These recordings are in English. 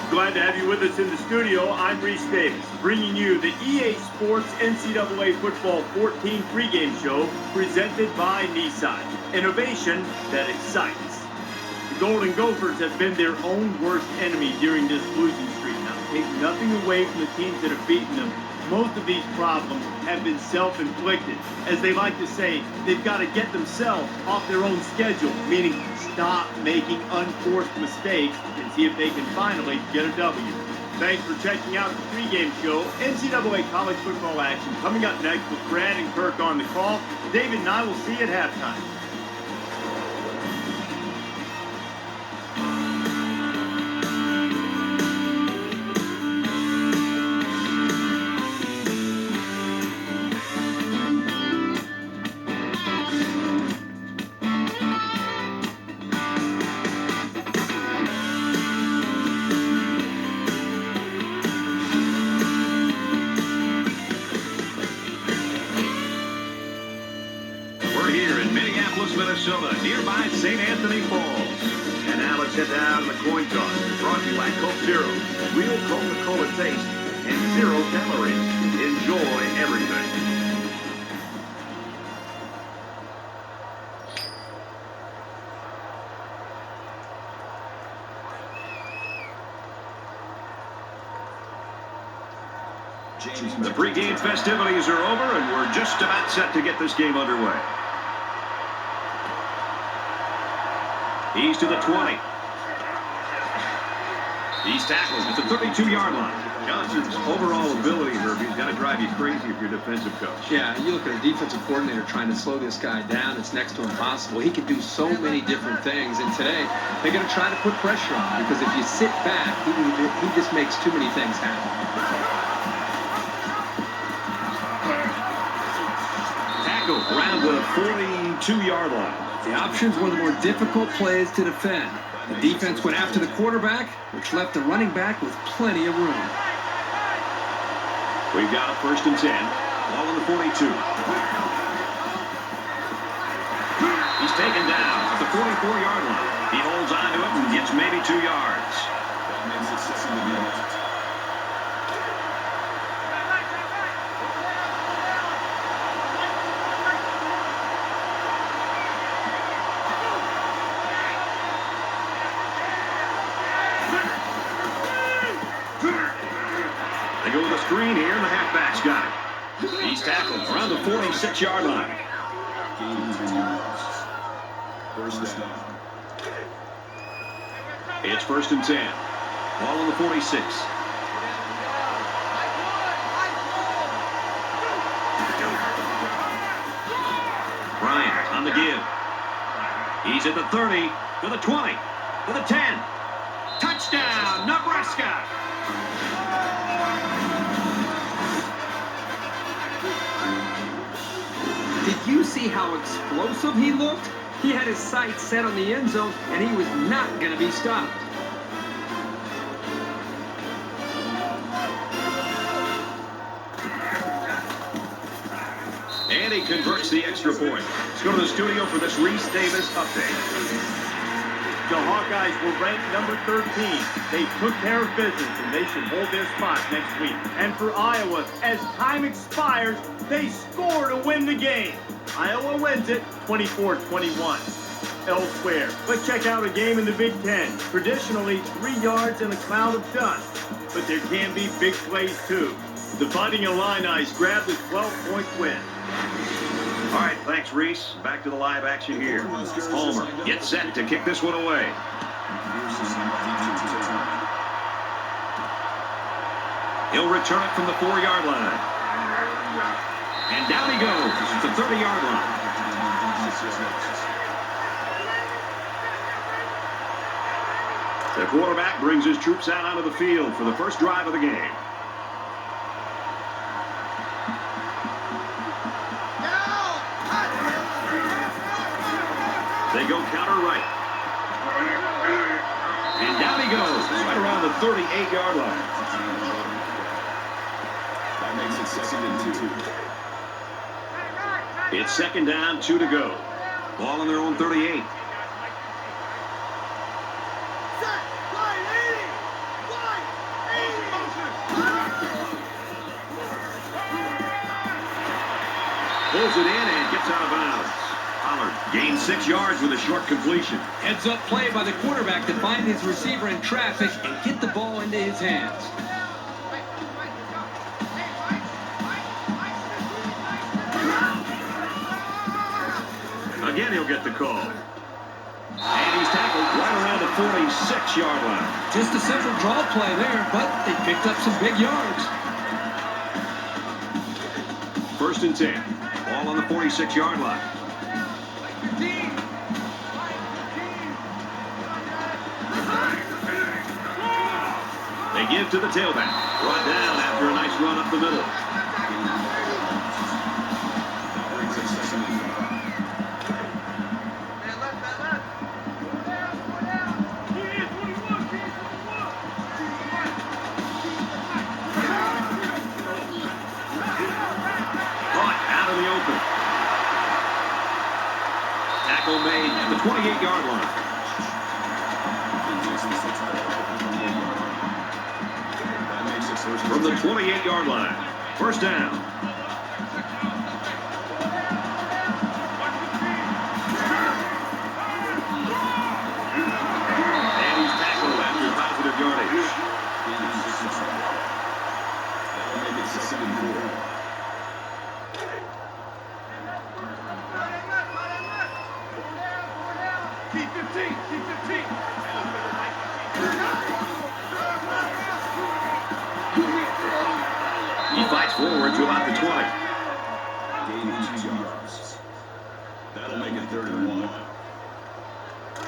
Glad to have you with us in the studio. I'm Reese Davis, bringing you the EA Sports NCAA Football 14 pregame show presented by Nissan. Innovation that excites. The Golden Gophers have been their own worst enemy during this losing streak. Now, take nothing away from the teams that have beaten them. Most of these problems have been self-inflicted. As they like to say, they've got to get themselves off their own schedule, meaning stop making unforced mistakes and see if they can finally get a W. Thanks for checking out the pregame show. NCAA college football action coming up next with Brad and Kirk on the call. David and I will see you at halftime. Minnesota, nearby St. Anthony Falls. And now let's head down to the coin toss. Brought to you by Coke Zero. Real Coca-Cola taste and 0 calories. Enjoy everything. The pregame festivities are over, and we're just about set to get this game underway. He's to the 20. He's tackled at the 32-yard line. Johnson's overall ability, Herbie's got to drive you crazy if you're a defensive coach. Yeah, you look at a defensive coordinator trying to slow this guy down, it's next to impossible. He can do so many different things, and today they're going to try to put pressure on him because if you sit back, he just makes too many things happen. Tackle around the 42-yard line. The option's one of the more difficult plays to defend. The defense went after the quarterback, which left the running back with plenty of room. We've got a 1st and 10. Ball on the 42. He's taken down at the 44-yard line. He holds on to it and gets maybe 2 yards. That makes it 6 yards. They go with a screen here, and the halfback's got it. He's tackled around the 46-yard line. It's 1st and 10. Ball on the 46. Bryant on the give. He's at the 30, to the 20, to the 10. Touchdown, Nebraska! Did you see how explosive he looked? He had his sights set on the end zone, and he was not going to be stopped. And he converts the extra point. Let's go to the studio for this Reese Davis update. The Hawkeyes were ranked number 13. They took care of business, and they should hold their spot next week. And for Iowa, as time expires, they score to win the game. Iowa wins it 24-21. Elsewhere, let's check out a game in the Big Ten. Traditionally, 3 yards in a cloud of dust. But there can be big plays, too. The Fighting Illini grabbed the 12-point win. All right, thanks, Reese. Back to the live action here. Palmer gets set to kick this one away. He'll return it from the 4-yard line. And down he goes at the 30-yard line. The quarterback brings his troops out onto the field for the first drive of the game. They go counter right. And down he goes, right around the 38-yard line. That makes it 2nd and 2. It's 2nd down, 2 to go. Ball on their own 38. Pulls it in and gets out of bounds. Pollard gains 6 yards with a short completion. Heads up play by the quarterback to find his receiver in traffic and get the ball into his hands. Again, he'll get the call. And he's tackled right around the 46-yard line. Just a simple draw play there, but they picked up some big yards. 1st and 10. Ball on the 46-yard line. They give to the tailback. Brought down after a nice run up the middle. Tackle made at the 28-yard line. From the 28-yard line. 1st down. And he's tackled after positive yardage. That'll make it 6th and 4. He fights forward to about the 20. Gain 2 yards. That'll make it 3rd and 1.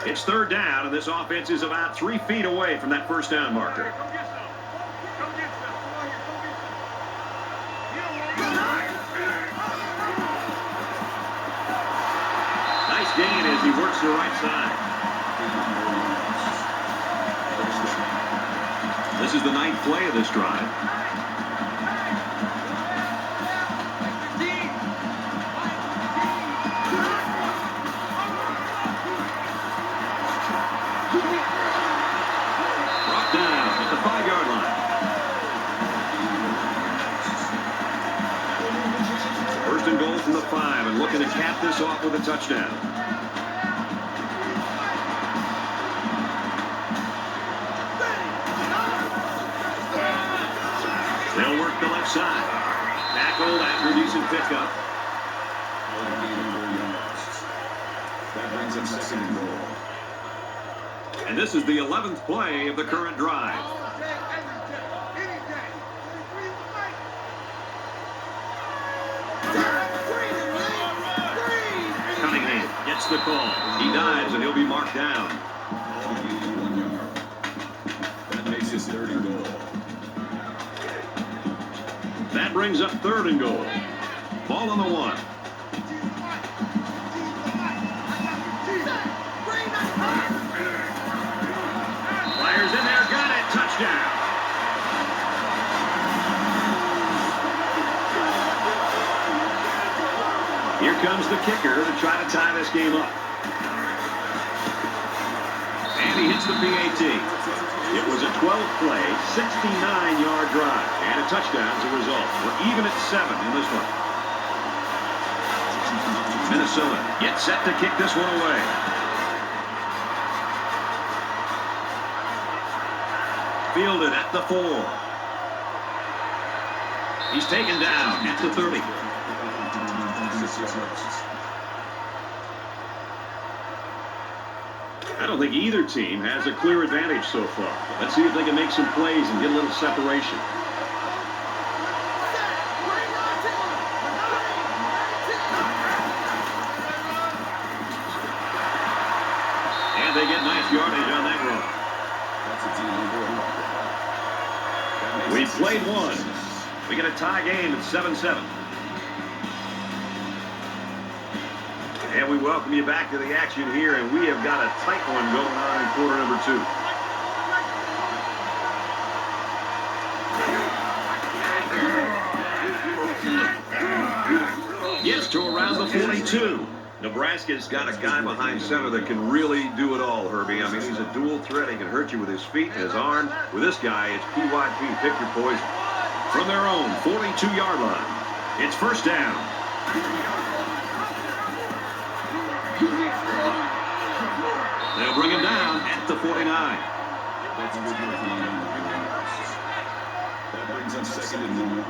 It's 3rd down, and this offense is about 3 feet away from that 1st down marker. Nice gain as he works to the right side. This is the 9th play of this drive. Brought down at the 5-yard line. 1st and goal from the 5, and looking to cap this off with a touchdown. They'll work the left side. Tackled after a decent pickup. That brings him 2nd and goal. And this is the 11th play of the current drive. Cunningham gets the call. He dives and he'll be marked down. That makes his 3rd and goal. That brings up 3rd and goal. Ball on the 1. Fires in there, got it, touchdown. Here comes the kicker to try to tie this game up. And he hits the PAT. It was a 12-play, 69-yard drive, and a touchdown as a result. We're even at 7 in this one. Minnesota gets set to kick this one away. Fielded at the 4. He's taken down at the 30. I don't think either team has a clear advantage so far. Let's see if they can make some plays and get a little separation. And they get nice yardage on that run. We played one. We get a tie game at 7-7. And we welcome you back to the action here, and we have got a tight one going on in quarter number 2. Gets to around the 42. Nebraska's got a guy behind center that can really do it all, Herbie. I mean, he's a dual threat. He can hurt you with his feet and his arm. With this guy, it's PYP. Pick your poison. From their own 42-yard line, it's first down. They'll bring him down at the 49. That's a good one. That brings up second and 1.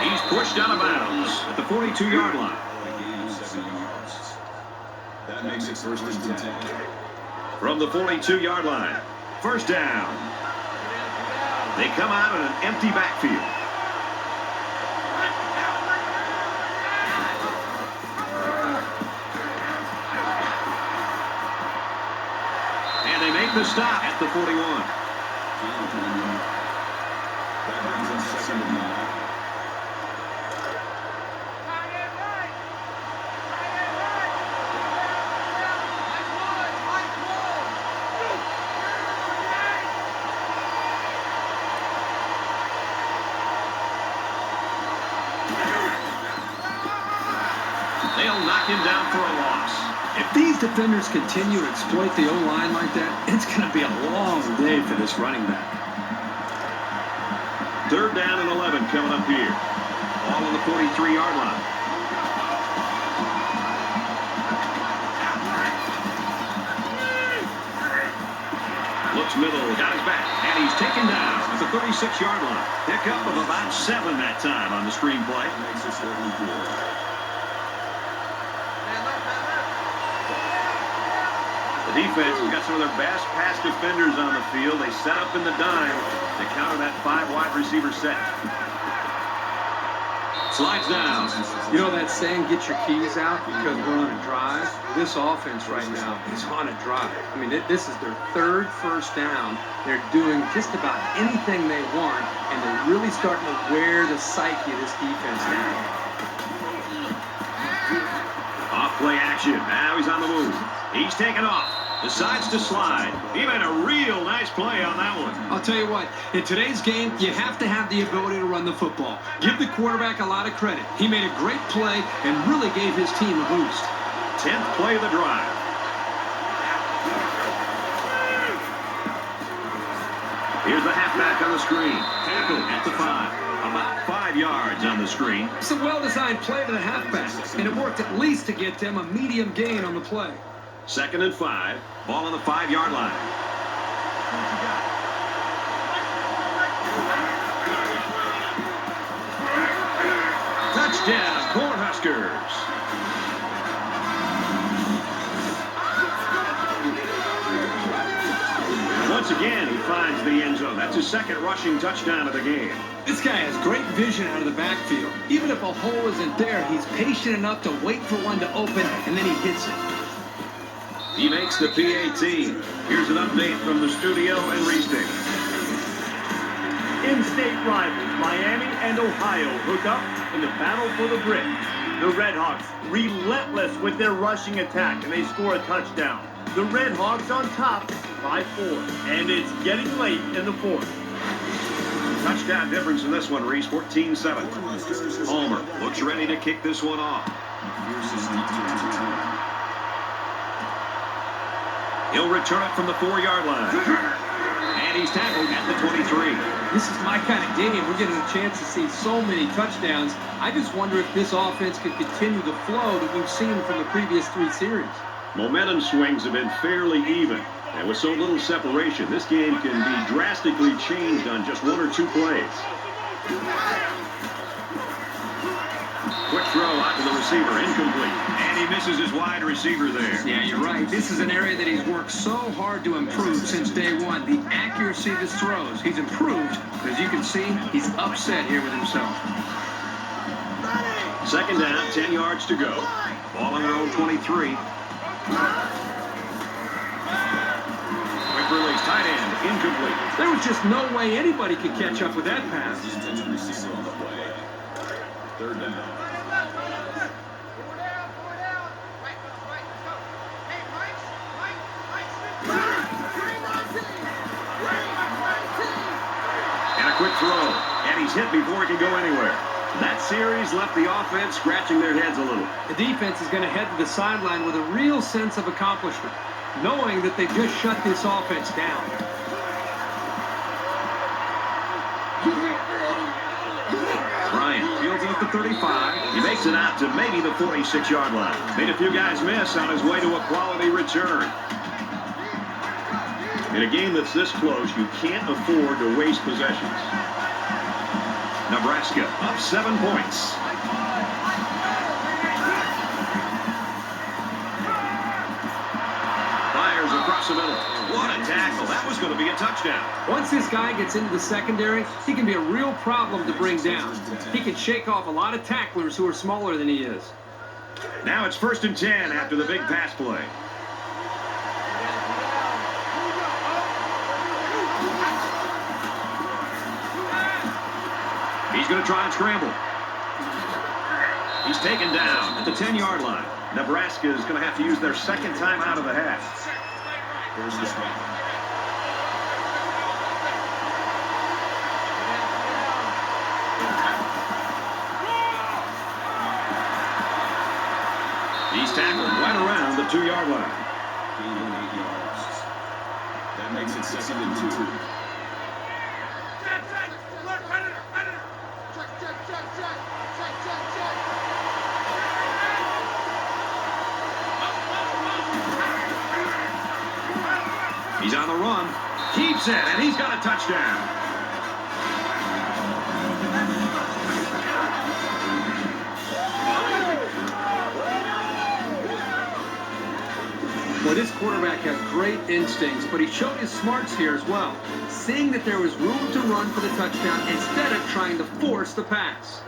He's pushed out of bounds at the 42-yard line. That makes it first and 10. From the 42-yard line, first down. They come out in an empty backfield. And they make the stop at the 41. That brings up second and 9. They'll knock him down for a loss. If these defenders continue to exploit the O-line like that, it's going to be a long day for this running back. Third down and 11 coming up here. All on the 43-yard line. Looks middle, got his back, and he's taken down at the 36-yard line. Pickup of about 7 that time on the screenplay. Makes it 4. The defense has got some of their best pass defenders on the field. They set up in the dime to counter that 5-wide receiver set. Slides down. You know that saying, get your keys out because we're on a drive? This offense right now is on a drive. I mean, this is their third first down. They're doing just about anything they want, and they're really starting to wear the psyche of this defense down. Off play action. Now he's on the move. He's taken off. Decides to slide. He made a real nice play on that one. I'll tell you what, in today's game, you have to have the ability to run the football. Give the quarterback a lot of credit. He made a great play and really gave his team a boost. 10th play of the drive. Here's the halfback on the screen. Tackle at the 5. About 5 yards on the screen. It's a well-designed play to the halfback, and it worked at least to get them a medium gain on the play. Second and 5. Ball on the 5-yard line. Touchdown, Cornhuskers. Once again, he finds the end zone. That's his second rushing touchdown of the game. This guy has great vision out of the backfield. Even if a hole isn't there, he's patient enough to wait for one to open, and then he hits it. He makes the PAT. Here's an update from the studio and Restate. In-state rivals Miami and Ohio hook up in the battle for the brick. The Redhawks relentless with their rushing attack, and they score a touchdown. The Redhawks on top, 5-4, and it's getting late in the fourth. Touchdown difference in this one, Reese, 14-7. Homer looks ready to kick this one off. He'll return it from the 4-yard line. And he's tackled at the 23. This is my kind of game. We're getting a chance to see so many touchdowns. I just wonder if this offense can continue the flow that we've seen from the previous 3 series. Momentum swings have been fairly even. And with so little separation, this game can be drastically changed on just 1 or 2 plays. Quick throw out to the receiver, incomplete. And he misses his wide receiver there. Yeah, you're right. This is an area that he's worked so hard to improve since day one. The accuracy of his throws. He's improved. As you can see, he's upset here with himself. Second down, 10 yards to go. Ball on their own 23. Quick release, tight end, incomplete. There was just no way anybody could catch up with that pass. Third down. quick throw, and he's hit before he can go anywhere. That series left the offense scratching their heads a little. The defense is going to head to the sideline with a real sense of accomplishment, knowing that they've just shut this offense down. Bryant fields it at the 35. He makes it out to maybe the 46-yard line. Made a few guys miss on his way to a quality return. In a game that's this close, you can't afford to waste possessions. Nebraska up 7 points. Fires across the middle. What a tackle. That was going to be a touchdown. Once this guy gets into the secondary, he can be a real problem to bring down. He can shake off a lot of tacklers who are smaller than he is. Now it's 1st and 10 after the big pass play. He's going to try and scramble. He's taken down at the 10-yard line. Nebraska is going to have to use their second time out of the half. He's tackled right around the 2-yard line. Gain of 8 yards. That makes it 2nd and 2. He's on the run, keeps it, and he's got a touchdown. Well, this quarterback has great instincts, but he showed his smarts here as well, seeing that there was room to run for the touchdown instead of trying to force the pass.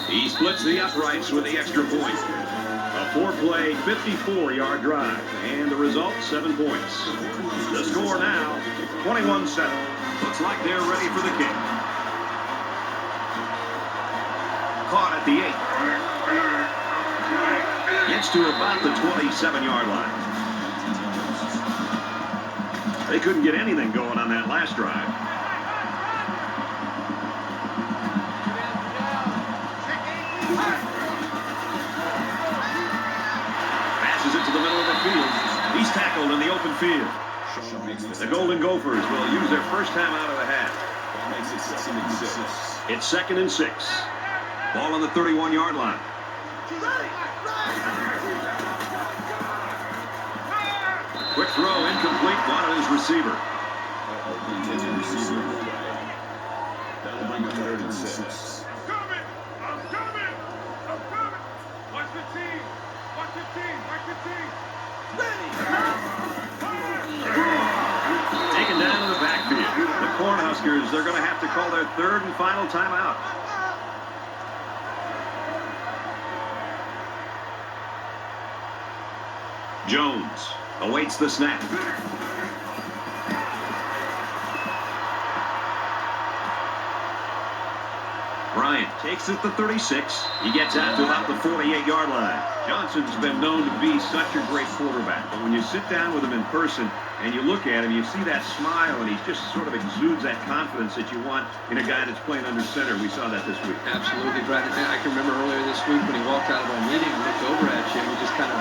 He splits the uprights with the extra point. A 4-play, 54-yard drive. And the result, 7 points. The score now, 21-7. Looks like they're ready for the kick. Caught at the 8. Gets to about the 27-yard line. They couldn't get anything going on that last drive. Passes it to the middle of the field. He's tackled in the open field. The Golden Gophers will use their first time out of the half. That makes it 2nd and 6. It's 2nd and 6. Ball on the 31-yard line. Quick throw, incomplete. Wanted his receiver. Intended receiver. That'll bring up 3rd and 6. I'm coming! Watch the team! Watch the team! Taken down in the backfield. The Cornhuskers, they're going to have to call their 3rd and final timeout. Jones awaits the snap. Bryant takes it to 36. He gets out to about the 48-yard line. Johnson's been known to be such a great quarterback, but when you sit down with him in person and you look at him, you see that smile, and he just sort of exudes that confidence that you want in a guy that's playing under center. We saw that this week. Absolutely, Brad. I can remember earlier this week when he walked out of our meeting and looked over at you, and we just kind of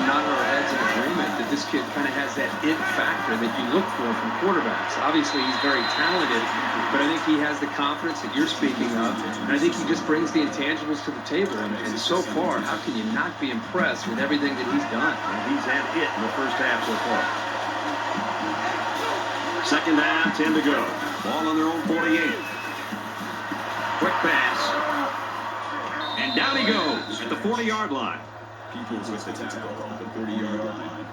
nodded our heads in agreement that this kid kind of has that it factor that you look for from quarterbacks. Obviously, he's very talented, but I think he has the confidence that you're speaking of, and I think he just brings the intangibles to the table. And so far, how can you not be impressed with everything that he's done? And he's had it in the first half so far. 2nd down, 10 to go. Ball on their own 48. Quick pass. And down he goes at the 40-yard line. Peoples with the tackle at the 30-yard line.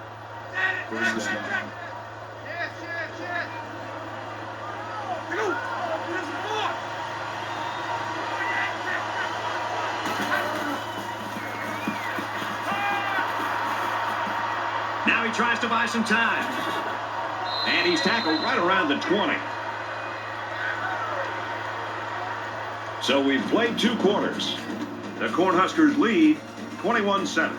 First down. Now he tries to buy some time. And he's tackled right around the 20. So we've played 2 quarters. The Cornhuskers lead 21-7.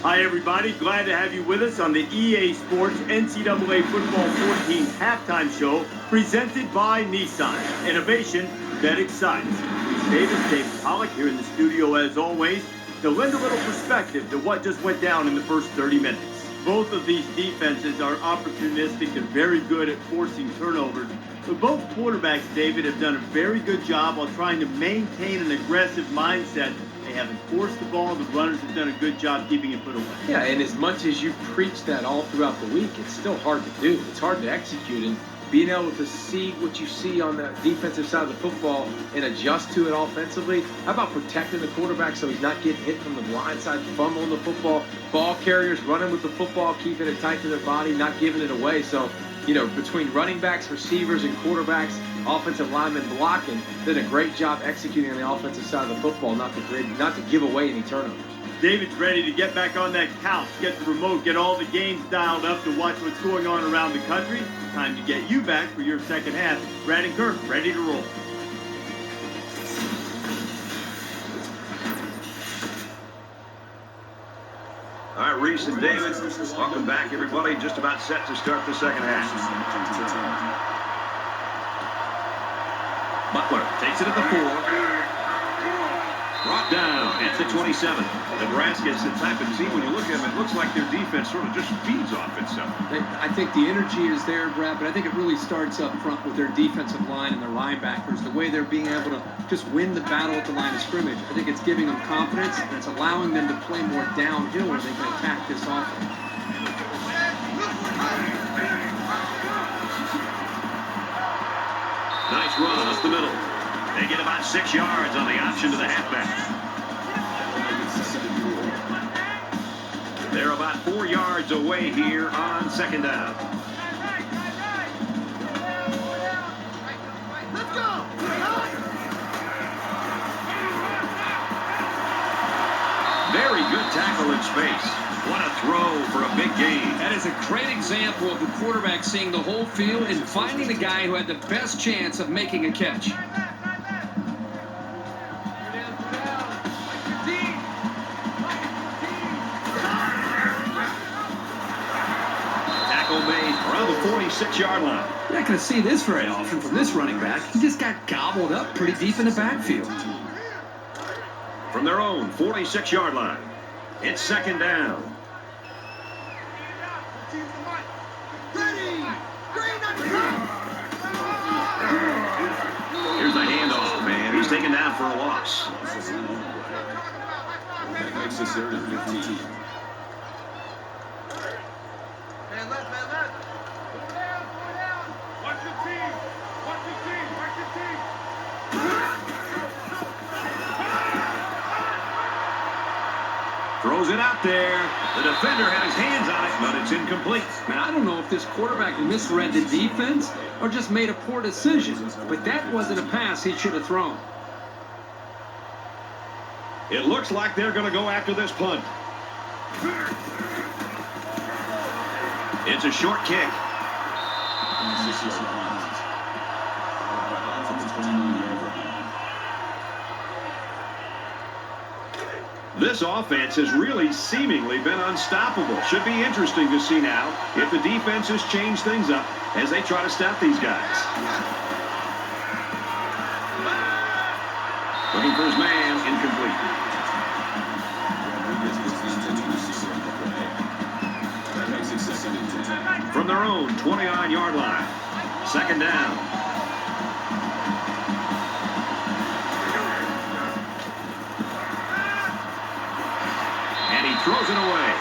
Hi, everybody. Glad to have you with us on the EA Sports NCAA Football 14 halftime show presented by Nissan. Innovation that excites. David Pollock here in the studio as always to lend a little perspective to what just went down in the first 30 minutes. Both of these defenses are opportunistic and very good at forcing turnovers. But both quarterbacks, David, have done a very good job while trying to maintain an aggressive mindset. They haven't forced the ball. The runners have done a good job keeping it put away. Yeah, and as much as you preach that all throughout the week, it's still hard to do. It's hard to execute, and being able to see what you see on the defensive side of the football and adjust to it offensively. How about protecting the quarterback so he's not getting hit from the blind side, fumbling the football, ball carriers running with the football, keeping it tight to their body, not giving it away. So, between running backs, receivers, and quarterbacks, offensive linemen blocking, did a great job executing on the offensive side of the football, not to give away any turnovers. David's ready to get back on that couch, get the remote, get all the games dialed up to watch what's going on around the country. Time to get you back for your second half. Brad and Kirk, ready to roll. All right, Reese and David, welcome back, everybody. Just about set to start the second half. Butler takes it at the 4. Brought down at the 27. Nebraska is the type of team, when you look at them, it looks like their defense sort of just feeds off itself. I think the energy is there, Brad, but I think it really starts up front with their defensive line and their linebackers, the way they're being able to just win the battle at the line of scrimmage. I think it's giving them confidence, and it's allowing them to play more downhill where they can attack this offense. Nice run up the middle. They get about 6 yards on the option to the halfback. They're about 4 yards away here on second down. Let's go! Very good tackle in space. What a throw for a big gain. That is a great example of the quarterback seeing the whole field and finding the guy who had the best chance of making a catch. Tackle made around the 46-yard line. You're not going to see this very often from this running back. He just got gobbled up pretty deep in the backfield. From their own 46-yard line, it's second down. Here's the handoff, man. He's taken down for a loss. That makes this third and 15. Man left. Go down. Watch your team. Watch your team. Throws it out there. The defender had his hands on it, but it's incomplete. Man, I don't know if this quarterback misread the defense or just made a poor decision, but that wasn't a pass he should have thrown. It looks like they're going to go after this punt. It's a short kick. This offense has really seemingly been unstoppable. Should be interesting to see now if the defenses change things up as they try to stop these guys. Looking for his man, incomplete. From their own 29-yard line, second down. And he throws it away.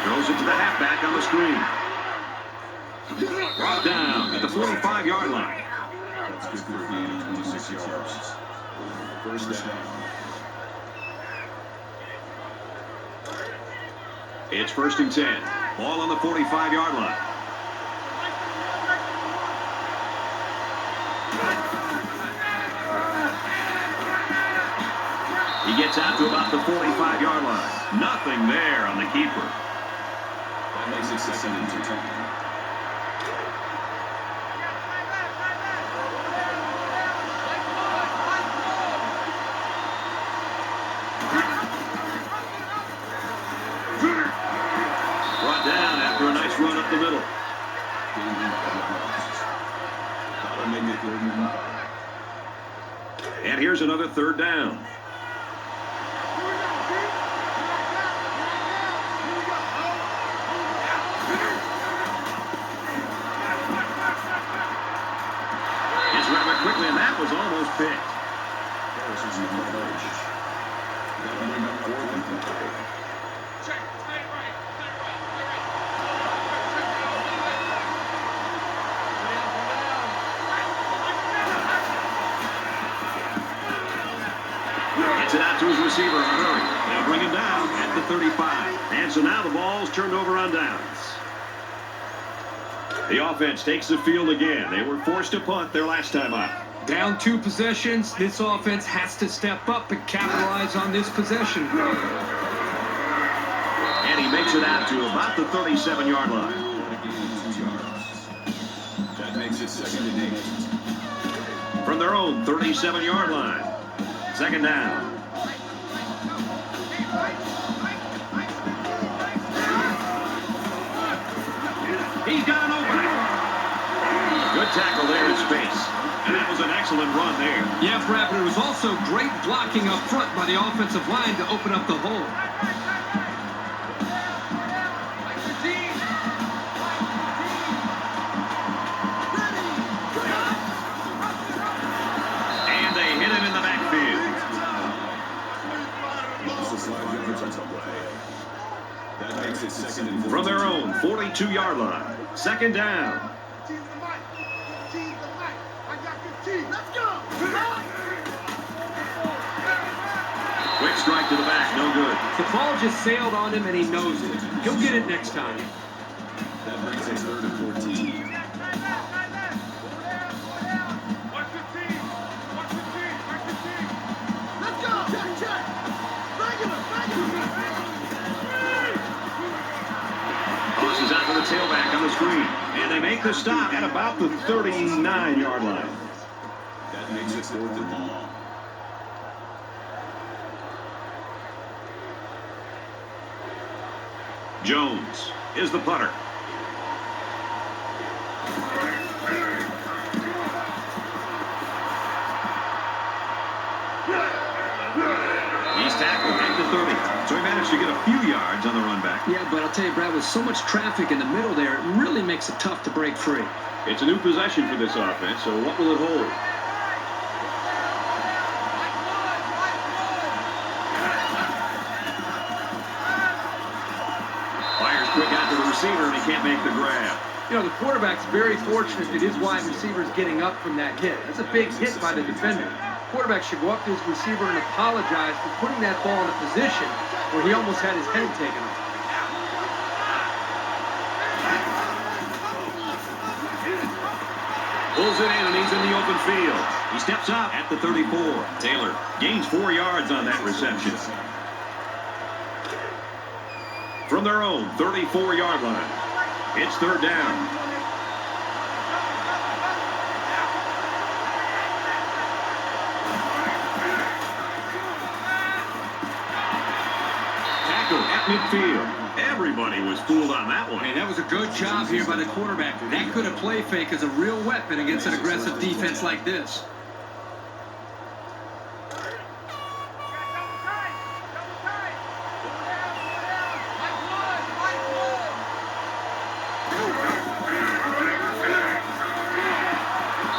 Throws it to the halfback on the screen. Brought down at the 45-yard line. That's good for a gain of 26 yards. First down. It's first and 10. Ball on the 45-yard line. He gets out to about the 45-yard line. Nothing there on the keeper. That makes it 2nd and 10. Brought down after a nice run up the middle. That'll make it 3rd and 5. And here's another 3rd down. It's rather quickly, and that was almost picked. Harrison's in the coach. That'll bring up 4th and 5. Gets it out to his receiver in a hurry. They'll bring him down at the 35. And so now the ball's turned over on downs. The offense takes the field again. They were forced to punt their last time out. Down 2 possessions. This offense has to step up and capitalize on this possession. And he makes it out to about the 37-yard line. That makes it 2nd and 8. From their own 37-yard line. 2nd down. He's got an opening. Good tackle there in space. And that was an excellent run there. Yeah, Brad, but it was also great blocking up front by the offensive line to open up the hole. And they hit him in the backfield. Loss of 5 yards on the play. That makes it 2nd and 14. From their own 42-yard line. 2nd down. Quick strike to the back, no good. The ball just sailed on him, and he knows it. He'll get it next time. That brings us 3rd and 14. Tosses out to the tailback on the screen. And they make the stop at about the 39-yard line. That makes it 4th and long. Jones is the punter. He's tackled at the 30. So he managed to get a few yards on the run back. Yeah, but I'll tell you, Brad, with so much traffic in the middle there, it really makes it tough to break free. It's a new possession for this offense, so what will it hold? Fires quick out to the receiver, and he can't make the grab. You know, the quarterback's very fortunate that his wide receiver's getting up from that hit. That's a big hit by the defender. Quarterback should go up to his receiver and apologize for putting that ball in a position where he almost had his head taken off. Pulls it in, and he's in the open field. He steps out at the 34. Taylor gains 4 yards on that reception. From their own 34-yard line, it's 3rd down. Tackle at midfield. Everybody was fooled on that one. Hey, that was a good job here by the quarterback. That could have play fake as a real weapon against an aggressive defense like this.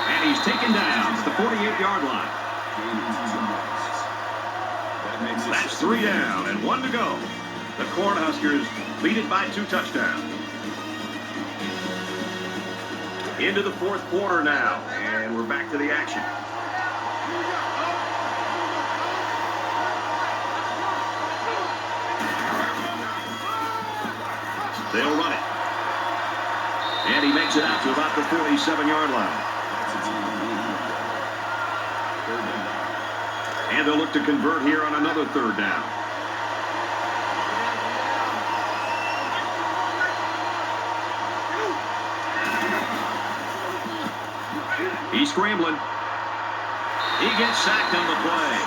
And he's taken down at the 48-yard line. That's 3 down and 1 to go. The Cornhuskers lead it by 2 touchdowns. Into the 4th quarter now, and we're back to the action. They'll run it. And he makes it out to about the 47-yard line. And And they'll look to convert here on another third down. He's scrambling. He gets sacked on the play.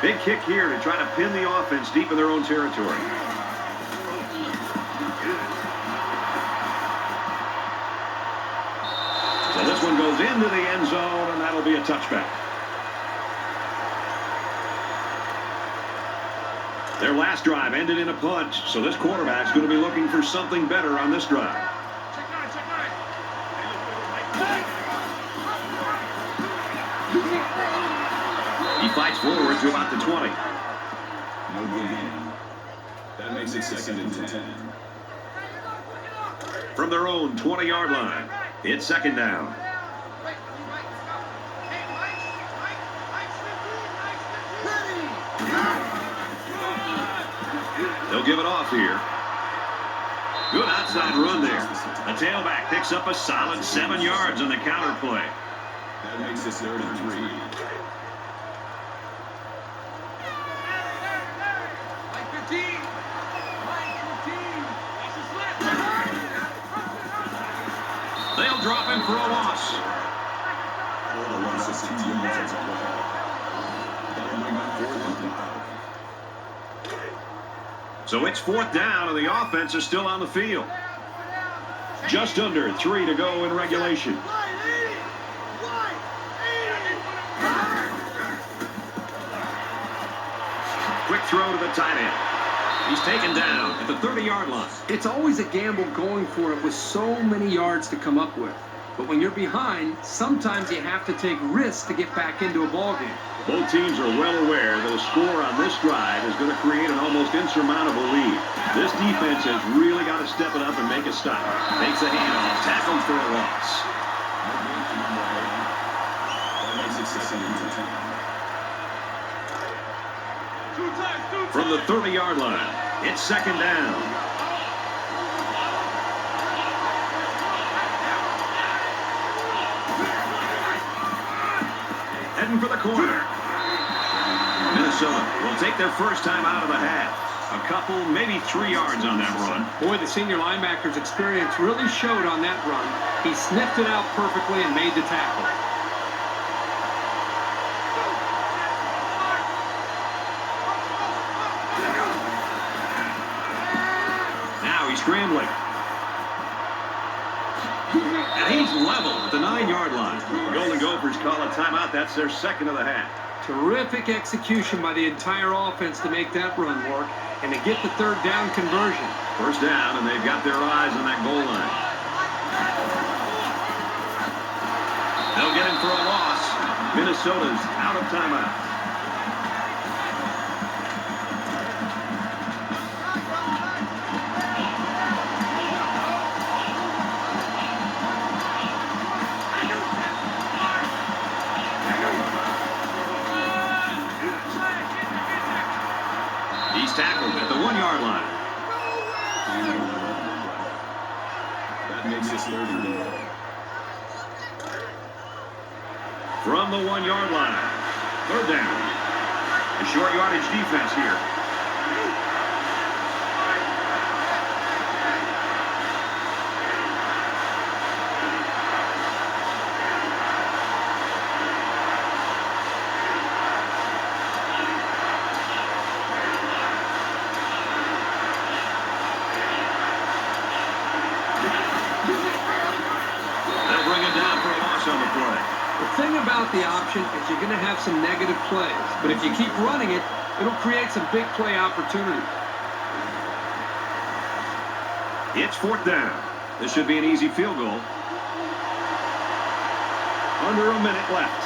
Big kick here to try to pin the offense deep in their own territory. So this one goes into the end zone, and that'll be a touchback. Their last drive ended in a punt, so this quarterback's going to be looking for something better on this drive. He fights forward to about the 20. No gain. That makes it 2nd and 10. From their own 20-yard line, it's 2nd down. They'll give it off here. Good outside run there. The tailback picks up a solid 7 yards on the counter play. That makes it 3rd and 3. They'll drop him for a loss. A loss of 2 yards as well. That'll bring up 4th and 5. So it's 4th down, and the offense is still on the field. Just under 3 to go in regulation. Quick throw to the tight end. He's taken down at the 30-yard line. It's always a gamble going for it with so many yards to come up with. But when you're behind, sometimes you have to take risks to get back into a ballgame. Both teams are well aware that a score on this drive is going to create an almost insurmountable lead. This defense has really got to step it up and make a stop. Takes a handoff, tackled for a loss. That makes it 2nd and 10. From the 30-yard line, it's 2nd down. Heading for the corner. Minnesota will take their first time out of the half. A couple, maybe 3 yards on that run. Boy, the senior linebacker's experience really showed on that run. He sniffed it out perfectly and made the tackle. Now he's scrambling. And he's level at the 9-yard line. The Golden Gophers call a timeout. That's their 2nd of the half. Terrific execution by the entire offense to make that run work and to get the 3rd down conversion. First down, and they've got their eyes on that goal line. They'll get him for a loss. Minnesota's out of timeout. He's tackled at the 1-yard line. That makes it 3rd and 1. From the 1-yard line. 3rd down. A short yardage defense here. The option is you're going to have some negative plays, but if you keep running it, it'll create some big play opportunity. It's 4th down. This should be an easy field goal. Under a minute left.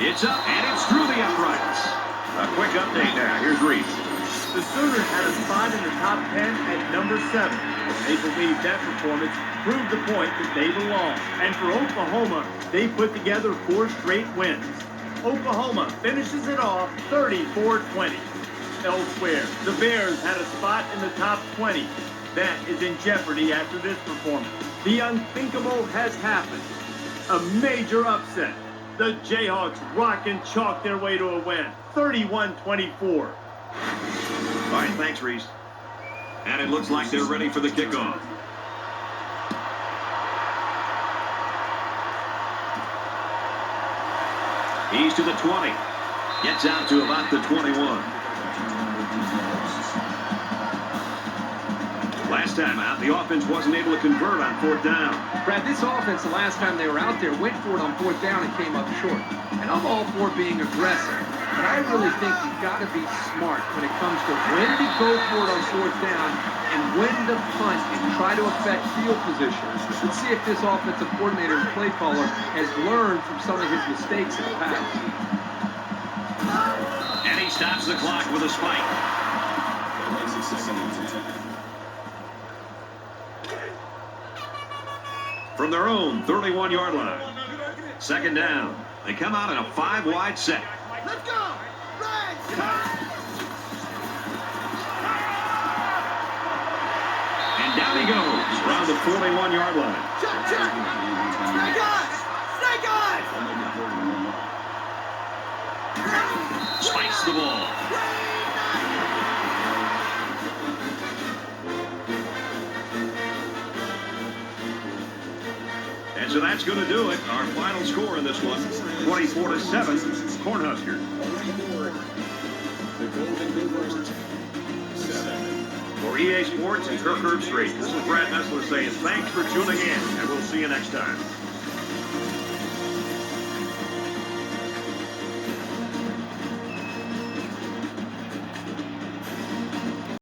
It's up, and it's through the uprights. A quick update now. Here's Reese. The Sooners had a spot in the top 10 at number 7. They believe that performance proved the point that they belong. And for Oklahoma, they put together 4 straight wins. Oklahoma finishes it off 34-20. Elsewhere, the Bears had a spot in the top 20. That is in jeopardy after this performance. The unthinkable has happened. A major upset. The Jayhawks rock and chalk their way to a win, 31-24. All right, thanks, Reese. And it looks like they're ready for the kickoff. He's to the 20. Gets out to about the 21. Last time out, the offense wasn't able to convert on 4th down. Brad, this offense, the last time they were out there, went for it on 4th down and came up short. And I'm all for being aggressive. But I really think you've got to be smart when it comes to when to go for it on 4th down and when to punt and try to affect field position. Let's see if this offensive coordinator and play caller has learned from some of his mistakes in the past. And he stops the clock with a spike. That makes it 2nd and 10. From their own 31-yard line. 2nd down. They come out in a 5-wide set. Let's go! Right! And down he goes around the 41-yard line. Check, check! Snake eyes! Snake eyes! Spikes the ball. And so that's going to do it. Our final score in this one, 24-7, Cornhuskers. The Golden Gophers 7. For EA Sports and Kirk Herbstreit, this is Brad Nessler saying thanks for tuning in, and we'll see you next time.